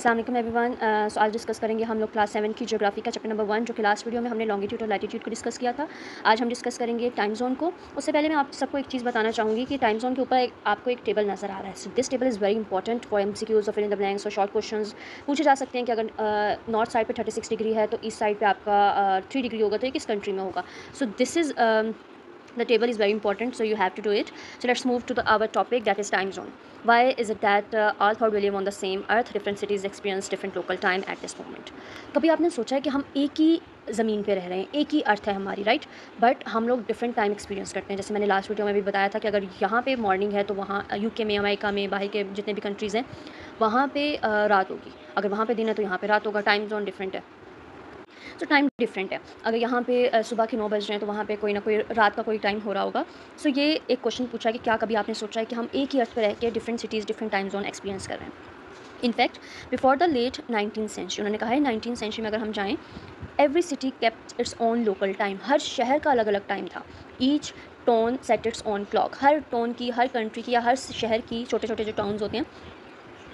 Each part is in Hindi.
अस्सलाम वालेकुम एवरीवन। सो आज डिस्कस करेंगे हम लोग क्लास 7 की ज्योग्राफी का चैप्टर नंबर 1, जो कि लास्ट वीडियो में हमने लॉन्गिट्यूड और लैटिट्यूड को डिस्कस किया था। आज हम डिस्कस करेंगे टाइम जोन को। उससे पहले मैं आप सबको एक चीज़ बताना चाहूँगी कि टाइम जोन के ऊपर आपको एक टेबल नज़र आ रहा है। So this table is very important for MCQs और फिल इन द ब्लैंक्स और शॉर्ट क्वेश्चंस पूछे जा सकते हैं कि अगर नॉर्थ साइड पे 36 डिग्री है तो ईस्ट साइड पे आपका 3 डिग्री होगा, तो ये किस कंट्री में होगा। So this is the table is very important, so you have to do it. So let's move to our topic, that is time zone. Why is it that all thought we live on the same earth, different cities experience different local time at this moment? कभी आपने सोचा है कि हम एक ही ज़मीन पे रह रहे हैं, एक ही अर्थ है हमारी, राइट, बट हम लोग डिफरेंट टाइम एक्सपीरियंस करते हैं। जैसे मैंने लास्ट वीडियो में भी बताया था कि अगर यहाँ पे मॉर्निंग है तो वहाँ UK में, अमेरिका में, बाहर के जितने भी कंट्रीज़ हैं वहाँ पे रात होगी। अगर वहाँ पे दिन है तो यहाँ पे रात होगा। टाइम जोन डिफरेंट है, तो टाइम डिफरेंट है। अगर यहाँ पे सुबह के 9 बज रहे हैं तो वहाँ पे कोई ना कोई रात का कोई टाइम हो रहा होगा। सो ये एक क्वेश्चन पूछा है कि क्या कभी आपने सोचा है कि हम एक ही अर्थ पर रह के different cities, different time zone experience कर रहे हैं। In fact before the late 19th century, उन्होंने कहा है 19th सेंचुरी में अगर हम जाएँ, every city kept its own local time. हर शहर का अलग अलग टाइम था। Each town set its own clock. हर टोन की, हर कंट्री की या हर शहर की, छोटे छोटे जो टाउन्स होते हैं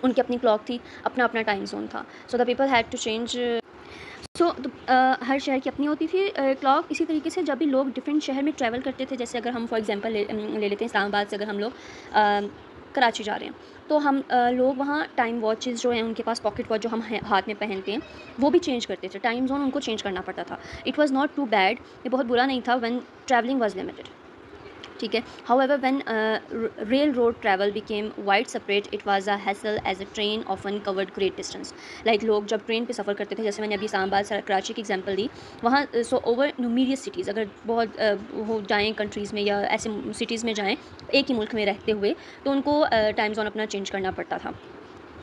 उनकी अपनी क्लॉक थी, अपना अपना टाइम जोन था। So the people had to change. हर शहर की अपनी होती थी क्लॉक। इसी तरीके से जब भी लोग डिफरेंट शहर में ट्रैवल करते थे, जैसे अगर हम फॉर एग्जांपल ले लेते हैं इस्लामाबाद से, अगर हम लोग कराची जा रहे हैं तो हम लोग वहाँ टाइम वॉचेस जो हैं उनके पास, पॉकेट वॉच जो हम हाथ में पहनते हैं, वो भी चेंज करते थे। टाइम जोन उनको चेंज करना पड़ता था। It was not too bad, ये बहुत बुरा नहीं था व्हेन ट्रैवलिंग वाज लिमिटेड, ठीक है। However when railroad travel became wide separate, it was a hassle as a train often covered great distance. Like लोग जब ट्रेन पे सफ़र करते थे, जैसे मैंने अभी इस्लामाबाद से कराची की एग्जांपल दी, वहाँ सो ओवर न्यूमीरियस सिटीज़, अगर बहुत हो जाएँ कंट्रीज़ में या ऐसे सिटीज़ में जाएँ एक ही मुल्क में रहते हुए, तो उनको टाइम जोन अपना चेंज करना पड़ता था।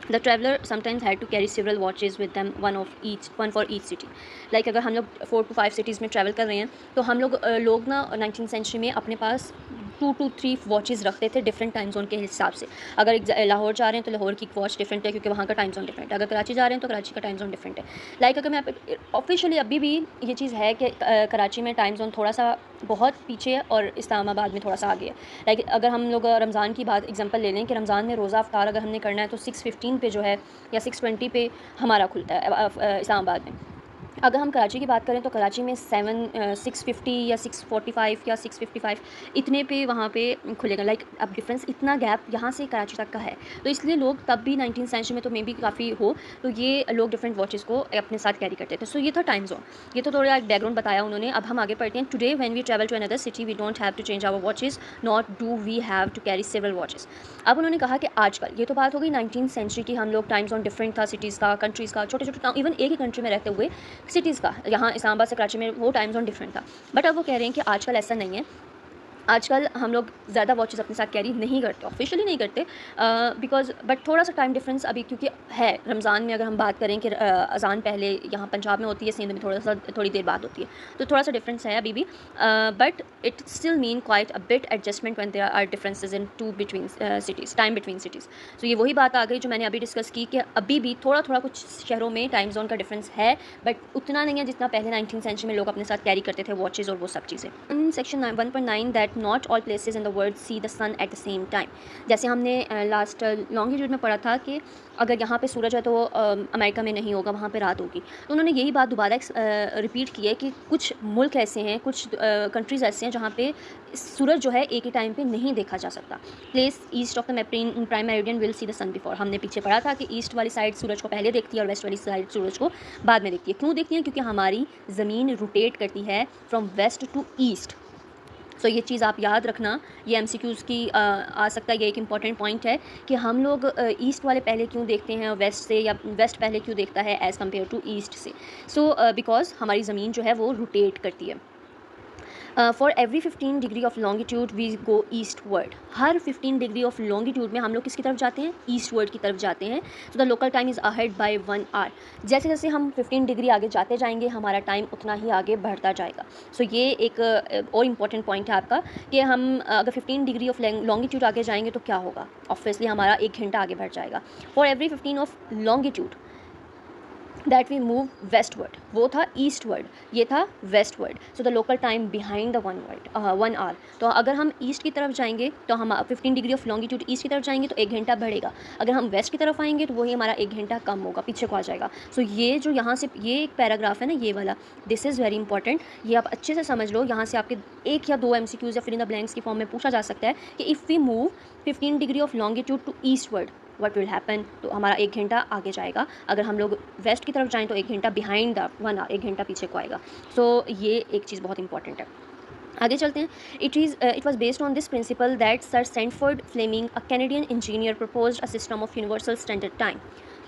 The traveler sometimes had to carry several watches with them, one for each city. Like अगर हम लोग 4 to 5 cities में travel कर रहे हैं तो हम लोग ना 19th सेंचुरी में अपने पास 2 to 3 वॉचेज़ रखते थे डिफरेंट टाइम जोन के हिसाब से। अगर लाहौर जा रहे हैं तो लाहौर की वॉच डिफरेंट है क्योंकि वहाँ का टाइम जोन डिफरेंट है। अगर कराची जा रहे हैं तो कराची का टाइम जोन डिफरेंट है। लाइक अगर मैं ऑफिशियली अभी भी ये चीज़ है कि कराची में टाइम जोन थोड़ा सा बहुत पीछे है और इस्लामाबाद में थोड़ा सा आगे है। लाइक अगर हम लोग रमज़ान की बात एग्जांपल ले लें कि रमज़ान में रोज़ा अफ्तार अगर हमने करना है तो 6:15 पे जो है या 6:20 पे हमारा खुलता है इस्लामाबाद में। अगर हम कराची की बात करें तो कराची में 6:50 या 6:45 या 6:55 इतने पे वहाँ पे खुलेगा। लाइक अब डिफरेंस इतना गैप यहाँ से कराची तक का है, तो इसलिए लोग तब भी 19th सेंचुरी में तो मे बी काफ़ी हो, तो ये लोग डिफरेंट वॉचेस को अपने साथ कैरी करते थे। सो ये था टाइम जोन। ये तो थोड़ा एक बैकग्राउंड बताया उन्होंने। अब हम आगे पढ़ते हैं। Today when we travel to another city we don't have to change our watches, not do we have to carry several watches. अब उन्होंने कहा कि आजकल, ये तो बात हो गई 19th सेंचुरी की, हम लोग टाइम जोन डिफरेंट था सिटीज़ का, कंट्रीज़ का, छोटे छोटे टाउन, इवन एक ही कंट्री में रहते हुए सिटीज़ का, यहाँ इस्लामाबाद से कराची में वो टाइम जोन डिफरेंट था। बट अब वो कह रहे हैं कि आजकल ऐसा नहीं है। आजकल हम लोग ज़्यादा वॉचेस अपने साथ कैरी नहीं करते, ऑफिशियली नहीं करते, बिकॉज बट थोड़ा सा टाइम डिफरेंस अभी क्योंकि है। रमज़ान में अगर हम बात करें कि अज़ान पहले यहाँ पंजाब में होती है, सिंध में थोड़ी देर बाद होती है, तो थोड़ा सा डिफरेंस है अभी भी। But it still mean quite a bit adjustment when there are differences in two between cities, time between cities. So ये वही बात आ गई जो मैंने अभी डिस्कस की कि अभी भी थोड़ा थोड़ा कुछ शहरों में टाइम जोन का डिफरेंस है, बट उतना नहीं है जितना पहले 19th सेंचुरी में लोग अपने साथ कैरी करते थे वॉचेज़ और वो सब चीज़ें। In section 1.9 that not all places in the world see the sun at the same time. जैसे हमने लास्ट लॉन्गिट्यूड में पढ़ा था कि अगर यहाँ पे सूरज है तो अमेरिका में नहीं होगा, वहाँ पे रात होगी। तो उन्होंने यही बात दोबारा रिपीट की है कि कुछ मुल्क ऐसे हैं, कुछ कंट्रीज़ ऐसे हैं जहाँ पे सूरज जो है एक ही टाइम पे नहीं देखा जा सकता। Place east of the prime meridian will see the sun before. हमने पीछे पढ़ा था कि ईस्ट वाली साइड सूरज को पहले देखती है और वेस्ट वाली साइड सूरज को बाद में देखती है। क्यों देखती है? क्योंकि हमारी ज़मीन रोटेट करती है फ्रॉम वेस्ट टू ईस्ट। सो ये चीज़ आप याद रखना, ये MCQs की आ सकता है। ये एक इंपॉर्टेंट पॉइंट है कि हम लोग ईस्ट वाले पहले क्यों देखते हैं वेस्ट से, या वेस्ट पहले क्यों देखता है एज़ कम्पेयर टू ईस्ट से। सो बिकॉज हमारी ज़मीन जो है वो रोटेट करती है। For every 15 degree of longitude we go eastward. हर 15 डिग्री ऑफ लॉन्गिट्यूड में हम लोग किसकी तरफ जाते हैं? ईस्ट वर्ड की तरफ जाते हैं। So the local time is ahead by 1 hour. जैसे जैसे हम 15 डिग्री आगे जाते जाएंगे हमारा टाइम उतना ही आगे बढ़ता जाएगा। सो ये एक और इम्पॉर्टेंट पॉइंट है आपका कि हम अगर 15 डिग्री ऑफ लॉन्गिट्यूड आगे जाएंगे तो क्या होगा? ऑब्वियसली हमारा 1 घंटा आगे बढ़ जाएगा। For every 15 of longitude that we move westward, वो था ईस्टवर्ड, ये था westward. So the local time behind the 1 hour. तो अगर हम ईस्ट की तरफ जाएंगे तो हम 15 डिग्री ऑफ लॉन्गिट्यूड ईस्ट की तरफ जाएंगे तो 1 घंटा बढ़ेगा। अगर हम वेस्ट की तरफ आएंगे तो वही हमारा 1 घंटा कम होगा, पीछे को आ जाएगा। सो ये जो यहाँ से ये एक पैराग्राफ है ना, ये वाला, दिस इज़ वेरी इंपॉर्टेंट, ये आप अच्छे से समझ लो। यहाँ से आपके 1 या 2 MCQs या फिर इन द ब्लैंक्स की फॉर्म में पूछा जा सकता है कि if we move 15 degree of longitude to eastward what will happen. तो हमारा 1 घंटा आगे जाएगा। अगर हम लोग वेस्ट की तरफ जाएं तो 1 घंटा बिहाइंड द 1 आवर, 1 घंटा पीछे को आएगा। सो ये एक चीज़ बहुत इंपॉर्टेंट है। आगे चलते हैं। It was based on this principle that sir Sandford Fleming, a Canadian engineer, proposed a system of universal standard time.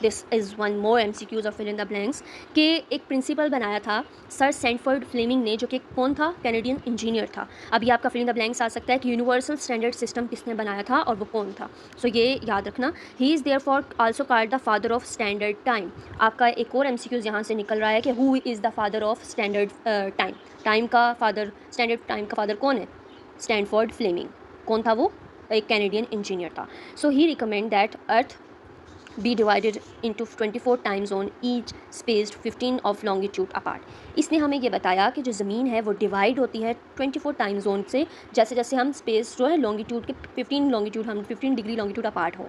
This is one more MCQs of fill in the blanks, के एक प्रिंसिपल बनाया था सर सैंडफोर्ड फ्लेमिंग ने, जो कि कौन था, कैनेडियन इंजीनियर था। अभी आपका फिल इन द ब्लैंक्स आ सकता है कि यूनिवर्सल स्टैंडर्ड सिस्टम किसने बनाया था और वो कौन था। सो ये याद रखना। He is therefore also called the father of standard time. आपका एक और MCQs यहाँ से निकल रहा है कि who is the father of standard time. Time का फादर, स्टैंडर्ड टाइम का फादर कौन है, स्टैनफोर्ड फ्लेमिंग। कौन था वो, एक कैनेडियन इंजीनियर था। So he recommend that earth be divided into 24 time zone, each spaced 15 of longitude apart। इसने हमें ये बताया कि जो ज़मीन है वो डिवाइड होती है 24 टाइम जोन से, जैसे जैसे हम स्पेस जो है लॉन्गिट्यूड के 15 डिग्री लॉन्गिट्यूड अपार्ट हो।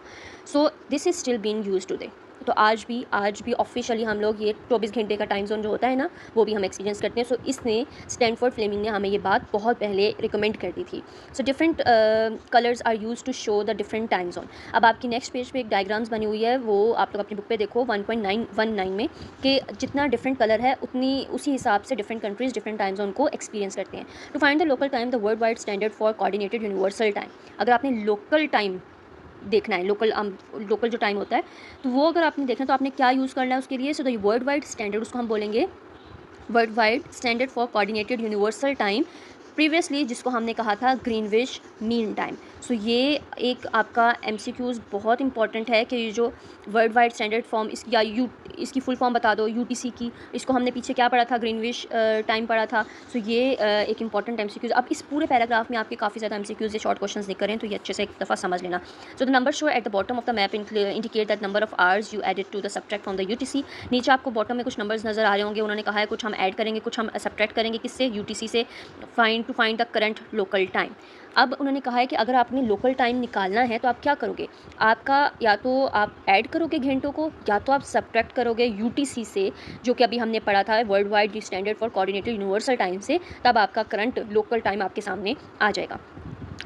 So this is still being used today. तो आज भी ऑफिशियली हम लोग ये 24 घंटे का टाइम जोन जो होता है ना, वो भी हम एक्सपीरियंस करते हैं। सो इसने स्टैनफोर्ड फ्लेमिंग ने हमें ये बात बहुत पहले रिकमेंड कर दी थी। So different colours are use to show the different time zone. अब आपकी नेक्स्ट पेज पे एक डायग्राम्स बनी हुई है, वो आप लोग अपनी बुक पे देखो 1.919 में, कि जितना डिफरेंट कलर है उसी हिसाब से different countries different time zone को एक्सपीरियंस करते हैं। To find the local time, the world wide standard for coordinated universal time. अगर आपने लोकल टाइम देखना है, लोकल जो टाइम होता है, तो वो अगर आपने देखना है तो आपने क्या यूज़ करना है उसके लिए। So the world wide standard, उसको हम बोलेंगे world wide standard for coordinated universal time, previously जिसको हमने कहा था ग्रीनविच मीन टाइम। सो ये एक आपका MCQs बहुत इंपॉर्टेंट है कि ये जो वर्ल्ड वाइड स्टैंडर्ड फॉर्म इसकी फुल फॉर्म बता दो UTC की। इसको हमने पीछे क्या पढ़ा था, ग्रीनविच टाइम पढ़ा था। सो ये एक इंपॉर्टेंट MCQs। अब इस पूरे पैराग्राफ में आपके काफ़ी ज़्यादा MCQs ये शॉर्ट क्वेश्चन दिख रहे हैं, तो ये अच्छे से एक दफ़ा समझ लेना। So the number show at the bottom of the map indicate that number of hours you added to the subtract from the UTC। नीचे आपको बॉटम में कुछ नंबर्स नज़र आ रहे होंगे, उन्होंने कहा है कुछ हम ऐड करेंगे, कुछ हम सब्ट्रैक्ट करेंगे, किससे, UTC से, to find the current local time. अब उन्होंने कहा है कि अगर आपने लोकल टाइम निकालना है तो आप क्या करोगे, आपका या तो आप ऐड करोगे घंटों को, या तो आप सब्ट्रैक्ट करोगे UTC से, जो कि अभी हमने पढ़ा था world wide standard for coordinated universal time से, तब आपका करंट लोकल टाइम आपके सामने आ जाएगा।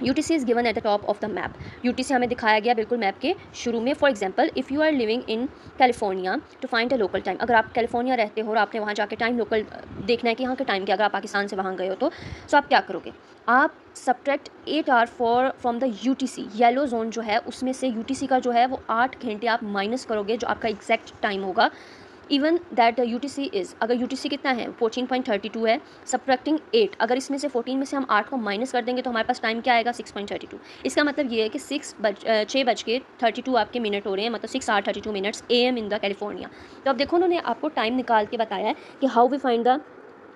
UTC is given at the top of the map. UTC हमें दिखाया गया बिल्कुल मैप के शुरू में। For example, if you are living in California to find a local time. अगर आप कैलिफोर्निया रहते हो और आपने वहाँ जाके टाइम लोकल देखना है कि यहाँ के टाइम क्या, अगर आप पाकिस्तान से वहाँ गए हो तो आप क्या करोगे, आप subtract 8 our from the UTC। Yellow zone जो है उसमें से UTC का जो है वो 8 घंटे आप माइनस करोगे, जो आपका एग्जैक्ट टाइम होगा। इवन दैट UTC इज़, अगर UTC कितना है 14.32 है, सब्ट्रैक्टिंग 8, अगर इसमें से 14 में से हम 8 को माइनस कर देंगे तो हमारे पास टाइम क्या आएगा, 6.32। इसका मतलब ये है कि 6:32 आपके मिनट हो रहे हैं, मतलब 6 hour 32 minutes AM in the California. तो अब देखो उन्होंने आपको टाइम निकाल के बताया है कि how we find the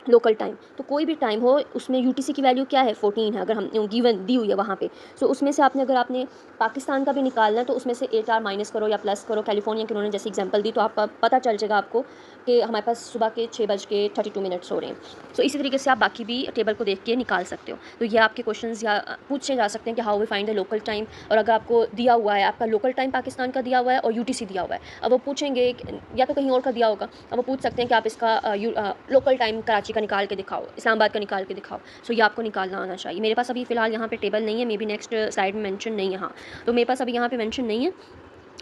local time. तो कोई भी टाइम हो उसमें UTC की वैल्यू क्या है, 14 है, अगर हम गिवन दी हुई है वहाँ पे। सो उसमें से अगर आपने पाकिस्तान का भी निकालना है तो उसमें से 8 आवर माइनस करो या प्लस करो, कैलिफोर्निया के उन्होंने जैसे एग्जांपल दी, तो आपका पता चल जाएगा आपको कि हमारे पास सुबह के 6:32 हो रहे हैं। सो इसी तरीके से आप बाकी भी टेबल को देख के निकाल सकते हो। तो ये आपके क्वेश्चंस या पूछे जा सकते हैं कि how we find the local time. और अगर आपको दिया हुआ है, आपका लोकल टाइम पाकिस्तान का दिया हुआ है और UTC दिया हुआ है, अब वो पूछेंगे या तो कहीं और का दिया होगा, अब वो पूछ सकते हैं कि आप इसका लोकल टाइम कराची का निकाल के दिखाओ, इस्लामाबाद का निकाल के दिखाओ। सो ये आपको निकालना आना चाहिए। मेरे पास अभी फ़िलहाल यहाँ पे टेबल नहीं है, मे बी नेक्स्ट स्लाइड में मेंशन नहीं है। हाँ, तो मेरे पास अभी यहाँ पे मेंशन नहीं है।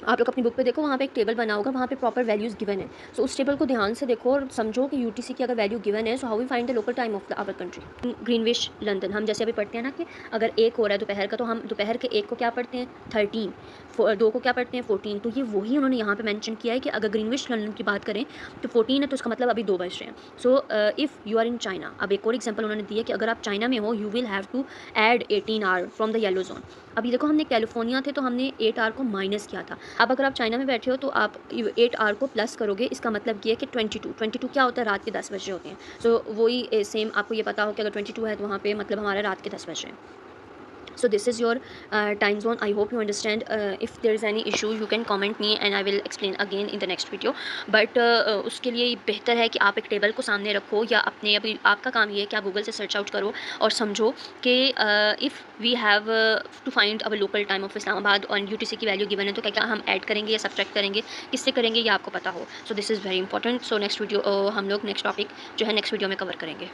आप लोग अपनी बुक पे देखो, वहाँ पे एक टेबल बना होगा, वहाँ पे प्रॉपर वैल्यूज़ गिवन है। सो उस टेबल को ध्यान से देखो और समझो कि UTC की अगर वैल्यू गिवन है, so how we find the local time of the hour country. Greenwich London, हम जैसे अभी पढ़ते हैं ना कि अगर 1 हो रहा है दोपहर का, तो हम दोपहर के 1 को क्या पढ़ते हैं 13, 2 को क्या पढ़ते हैं 14। तो ये वही उन्होंने यहाँ पे मेंशन किया है कि अगर ग्रीनविच लंदन की बात करें तो 14 है, तो उसका मतलब अभी 2 बज रहे हैं। So if you are in China, अब एक और एग्जाम्पल उन्होंने दिया कि अगर आप चाइना में हो, you will have to add 18 hour from the yellow zone. अभी देखो हमने कैलिफोर्निया थे तो हमने 8 आवर को माइनस किया था। अब अगर आप चाइना में बैठे हो तो आप 8 आवर को प्लस करोगे, इसका मतलब ये है कि 22 क्या होता है, रात के 10 बजे होते हैं। सो वही सेम आपको ये पता हो कि अगर 22 है तो वहाँ पे मतलब हमारा रात के 10 बजे हैं। So this is your time zone. I hope you understand. If there is any issue you can comment me and I will explain again in the next video. But उसके लिए बेहतर है कि आप एक टेबल को सामने रखो, या अपने अभी आपका काम ये है कि आप गूगल से सर्च आउट करो और समझो कि if we have to find our local time of Islamabad और UTC की वैल्यू गिवन है, तो क्या क्या हम ऐड करेंगे या सब्ट्रैक्ट करेंगे, किससे करेंगे, ये आपको पता हो. So this is very important. So next video हम लोग नेक्स्ट टॉपिक जो है नेक्स्ट वीडियो में कवर करेंगे.